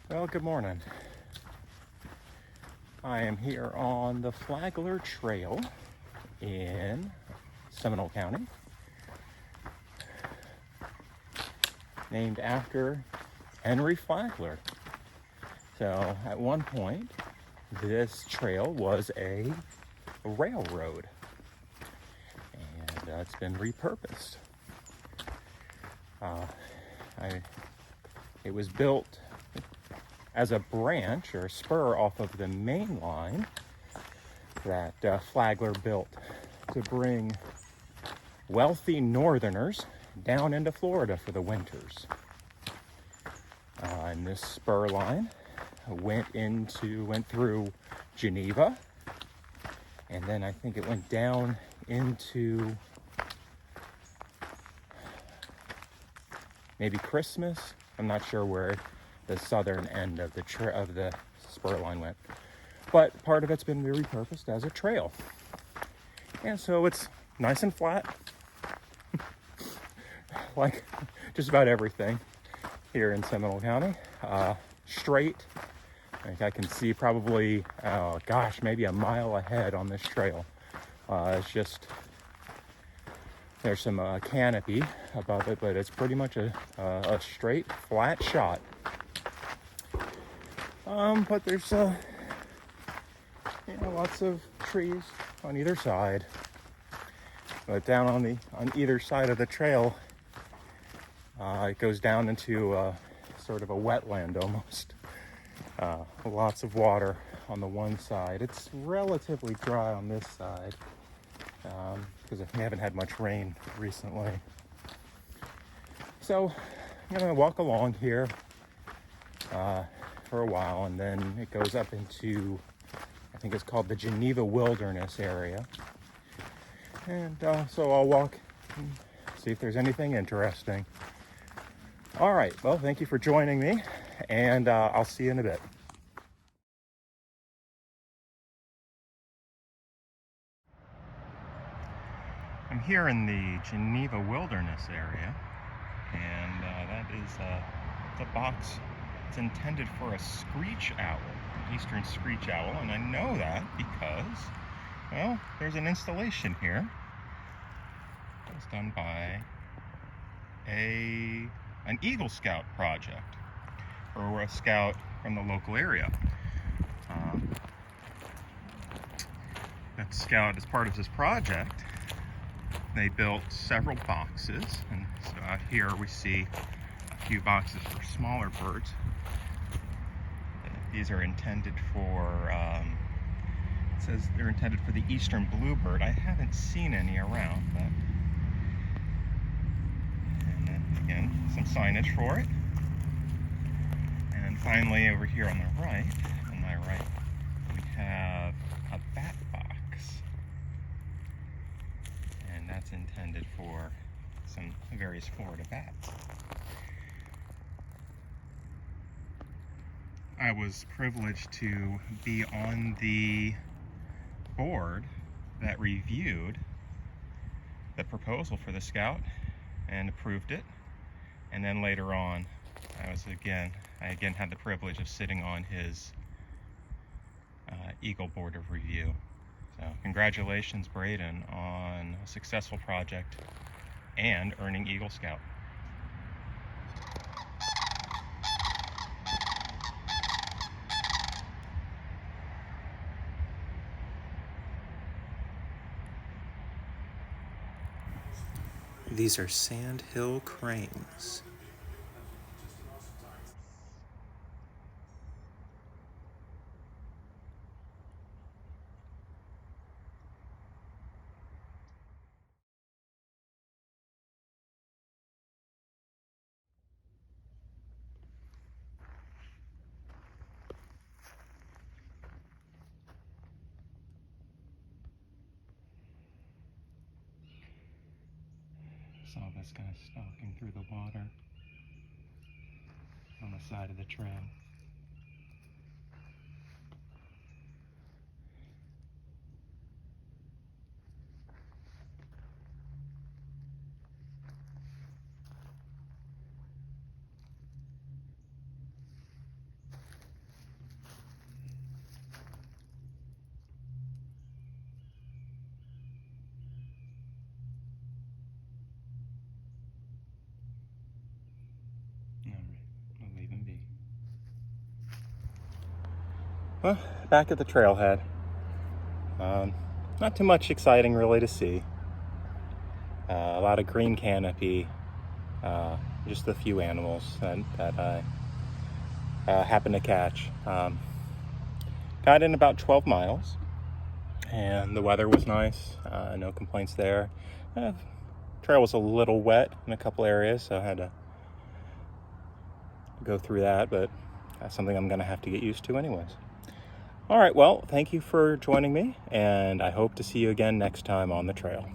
Well, good morning. I am here on the Flagler Trail in Seminole County, named after Henry Flagler. So at one point, this trail was a railroad, and it's been repurposed. It was built as a branch or a spur off of the main line that Flagler built to bring wealthy northerners down into Florida for the winters. And this spur line went through Geneva, and then I think it went down into maybe Christmas. I'm not sure where the southern end of the spur line went, but part of it's been repurposed as a trail, and so it's nice and flat, like just about everything here in Seminole County. Straight. Like I can see probably, maybe a mile ahead on this trail. It's just, there's some canopy above it, but it's pretty much a straight, flat shot. But there's lots of trees on either side. But down on either side of the trail, it goes down into sort of a wetland almost. Lots of water on the one side. It's relatively dry on this side because we haven't had much rain recently. So I'm gonna walk along here for a while, and then it goes up into, I think it's called the Geneva Wilderness area. And so I'll walk and see if there's anything interesting. All right, well, thank you for joining me, and I'll see you in a bit. I'm here in the Geneva Wilderness area, and that is the box. It's intended for a screech owl, an eastern screech owl, and I know that because, well, there's an installation here. It was done by an Eagle Scout project, or a scout from the local area. That scout, as part of this project, they built several boxes, and so out here we see a few boxes for smaller birds. These are intended for, it says they're intended for the eastern bluebird. I haven't seen any around, but, and then again, some signage for it. And finally, over here on my right, we have a bat box. And that's intended for some various Florida bats. I was privileged to be on the board that reviewed the proposal for the scout and approved it. And then later on, I again had the privilege of sitting on his Eagle Board of Review. So congratulations, Braden, on a successful project and earning Eagle Scout. These are sandhill cranes. Saw this guy stalking through the water on the side of the trail. Well, back at the trailhead. Not too much exciting really to see. A lot of green canopy, just a few animals that I happened to catch. Got in about 12 miles, and the weather was nice. No complaints there. Trail was a little wet in a couple areas, so I had to go through that, but that's something I'm going to have to get used to anyways. All right, well, thank you for joining me, and I hope to see you again next time on the trail.